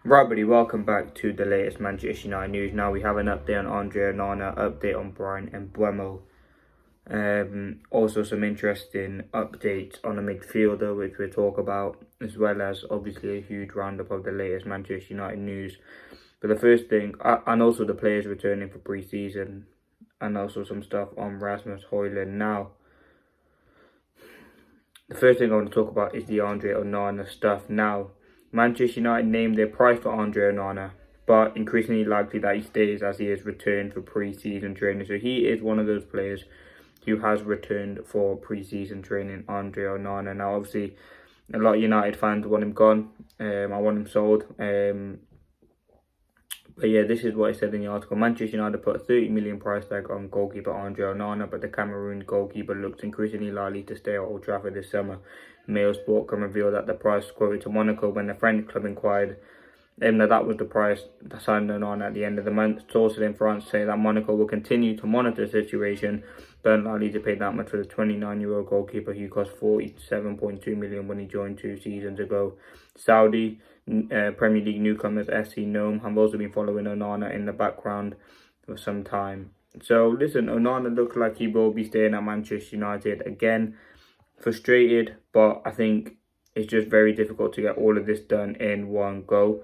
Right, buddy, welcome back to the latest Manchester United news. Now we have an update on On Onana, update on Brian MBUEMO. Also some interesting updates on the midfielder, which we'll talk about, as well as obviously a huge roundup of the latest Manchester United news. But the first thing, and also the players returning for pre-season, and also some stuff on Rasmus HOJLUND. Now, the first thing I want to talk about is the Andre Onana stuff. Now, Manchester United named their price for Andre Onana, but increasingly likely that he stays as he has returned for pre-season training. So he is one of those players who has returned for pre-season training, Andre Onana. Now, obviously, a lot of United fans want him gone. I want him sold. But yeah, this is what it said in the article. Manchester United put a 30 million price tag on goalkeeper Andre Onana, but the Cameroon goalkeeper looks increasingly likely to stay at Old Trafford this summer. Mail Sport can reveal that the price quoted to Monaco when the French club inquired that was the price that signed on at the end of the month. Sources in France say that Monaco will continue to monitor the situation, but unlikely to pay that much for the 29-year-old goalkeeper who cost 47.2 million when he joined 2 seasons ago. Saudi Premier League newcomers SC Nome have also been following Onana in the background for some time. So listen, Onana looks like he will be staying at Manchester United again. Frustrated, but I think it's just very difficult to get all of this done in one go.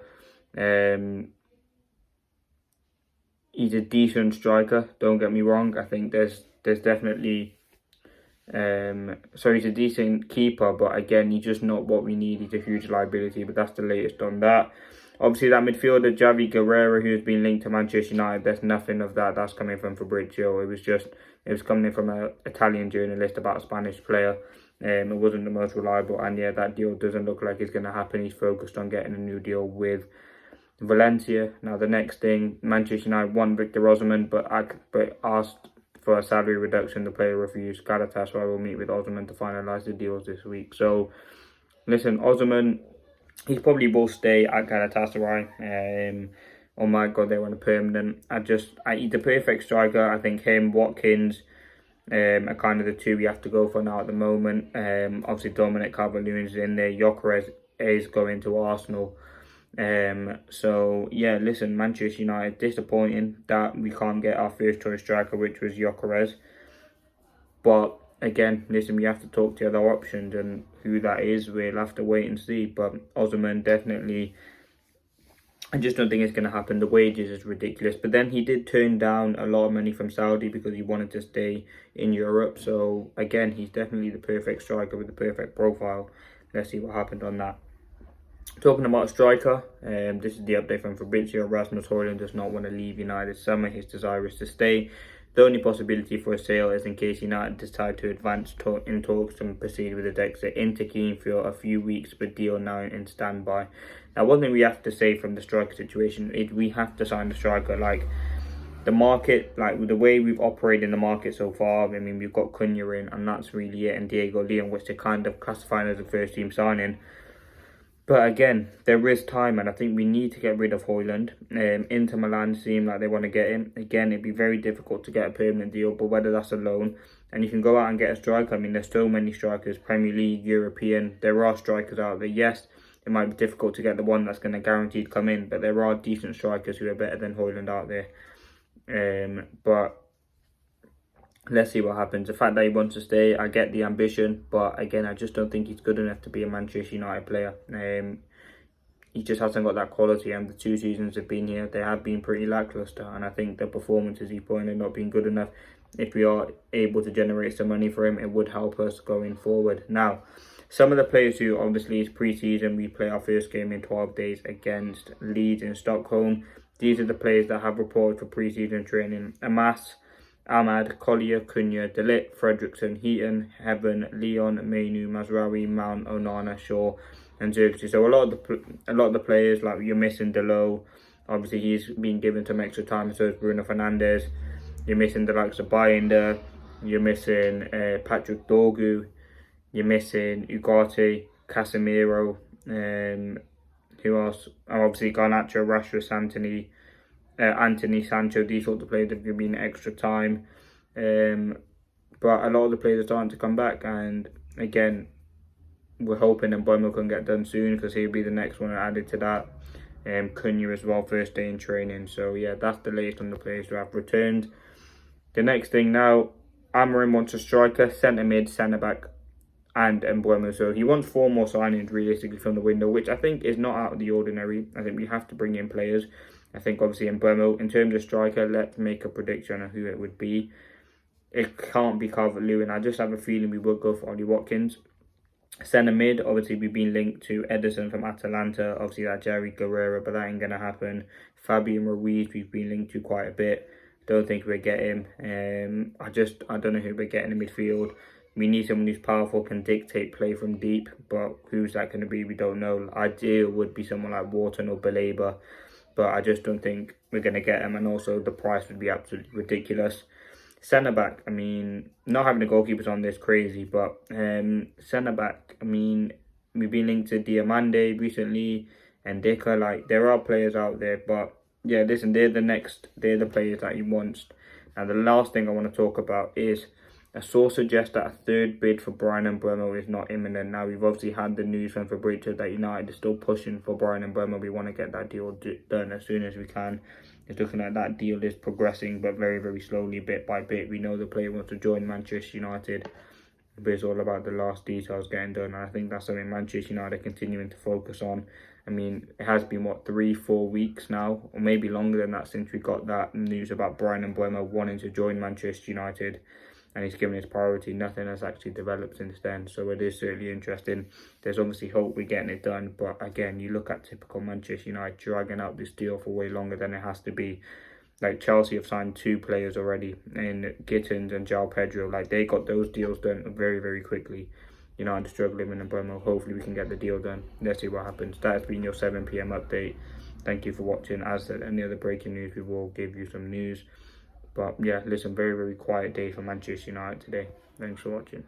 He's a decent striker, don't get me wrong. I think there's definitely he's a decent keeper, but again, he's just not what we need. He's a huge liability, but that's the latest on that. Obviously, that midfielder Javi Guerrero, who's been linked to Manchester United, there's nothing of that. That's coming from Fabrizio. It was coming in from an Italian journalist about a Spanish player. It wasn't the most reliable, and yeah, that deal doesn't look like it's going to happen. He's focused on getting a new deal with Valencia. Now, the next thing, Manchester United want Victor Osimhen, but asked for a salary reduction. The player refused. Galatasaray will meet with Osimhen to finalise the deals this week. So, listen, Osimhen, he probably will stay at Galatasaray. Oh my God, they want a permanent. He's the perfect striker. I think him, Watkins, are kind of the two we have to go for now at the moment. Obviously, Dominic Calvert-Lewin is in there. Gyökeres is going to Arsenal. So yeah, listen, Manchester United, disappointing that we can't get our first choice striker, which was Gyökeres. But again, listen, we have to talk to other options, and who that is, we'll have to wait and see. But Osimhen, definitely, I just don't think it's going to happen. The wages is ridiculous. But then he did turn down a lot of money from Saudi because he wanted to stay in Europe. So again, he's definitely the perfect striker with the perfect profile. Let's see what happened on that. Talking about a striker, this is the update from Fabrizio. Rasmus HOJLUND does not want to leave United this summer. His desire is to stay. The only possibility for a sale is in case United decide to advance in talks and proceed with the exit into keen for a few weeks, but deal now in standby. Now, one thing we have to say from the striker situation is we have to sign the striker. Like, the market, like the way we've operated in the market so far, I mean, we've got Cunha in, and that's really it, and Diego Leon, which they're kind of classifying as a first-team signing. But again, there is time, and I think we need to get rid of HOJLUND. Inter Milan seem like they want to get him. Again, it'd be very difficult to get a permanent deal, but whether that's a loan, and you can go out and get a striker. I mean, there's so many strikers, Premier League, European. There are strikers out there. Yes, it might be difficult to get the one that's going to guaranteed come in, but there are decent strikers who are better than HOJLUND out there. But let's see what happens. The fact that he wants to stay, I get the ambition, but again, I just don't think he's good enough to be a Manchester United player. He just hasn't got that quality, and the 2 seasons have been here, they have been pretty lacklustre, and I think the performances he's put in have not been good enough. If we are able to generate some money for him, it would help us going forward. Now, some of the players who obviously is pre-season, we play our first game in 12 days against Leeds in Stockholm. These are the players that have reported for pre-season training. Amas, Ahmad, Collier, Cunha, De Ligt, Fredrickson, Heaton, Heaven, Leon, Mainu, Mazraoui, Mount, Onana, Shaw, and Xerxes. So a lot of the players, like, you're missing Delo. Obviously, he's been given some extra time, so is Bruno Fernandes. You're missing the likes of Binder. You're missing Patrick Dorgu. You're missing Ugarte, Casemiro. Who else? Obviously, Garnacho, Rashford, Anthony, Sancho. These sorts of players have given extra time. But a lot of the players are starting to come back, and again, we're hoping MBUEMO can get done soon because he'll be the next one added to that. Cunha as well, first day in training. So yeah, that's the latest on the players who have returned. The next thing now, Amorim wants a striker, centre mid, centre back, and MBUEMO. So he wants 4 more signings realistically from the window, which I think is not out of the ordinary. I think we have to bring in players. I think obviously MBUEMO, in terms of striker, let's make a prediction on who it would be. It can't be Calvert-Lewin. I just have a feeling we will go for Ollie Watkins. Centre mid, obviously we've been linked to Ederson from Atalanta, obviously that Jerry Guerrero, but that ain't going to happen. Fabian Ruiz, we've been linked to quite a bit. Don't think we'll get him. I don't know who we're getting in midfield. We need someone who's powerful, can dictate play from deep, but who's that going to be, we don't know. Ideal would be someone like Wharton or Baleba, but I just don't think we're going to get him, and also the price would be absolutely ridiculous. Centre back, I mean, not having the goalkeepers on this crazy, but centre back, I mean, we've been linked to Diamande recently and Dika. Like, there are players out there, but yeah, listen, they're the players that he wants. And the last thing I want to talk about is a source suggests that a third bid for Bryan Mbeumo is not imminent. Now, we've obviously had the news from Fabrizio that United is still pushing for Bryan Mbeumo. We want to get that deal done as soon as we can. It's looking like that deal is progressing, but very, very slowly, bit by bit. We know the player wants to join Manchester United, but it's all about the last details getting done. And I think that's something Manchester United are continuing to focus on. I mean, it has been, 3-4 weeks now, or maybe longer than that, since we got that news about Bryan Mbeumo wanting to join Manchester United. And he's given his priority. Nothing has actually developed since then. So it is certainly interesting. There's obviously hope we're getting it done. But again, you look at typical Manchester United dragging out this deal for way longer than it has to be. Like, Chelsea have signed 2 players already in Gittins and João Pedro. Like, they got those deals done very, very quickly. United struggling with Mbeumo. Hopefully we can get the deal done. Let's see what happens. That has been your 7 PM update. Thank you for watching. As any other breaking news, we will give you some news. But yeah, listen, very, very quiet day for Manchester United today. Thanks for watching.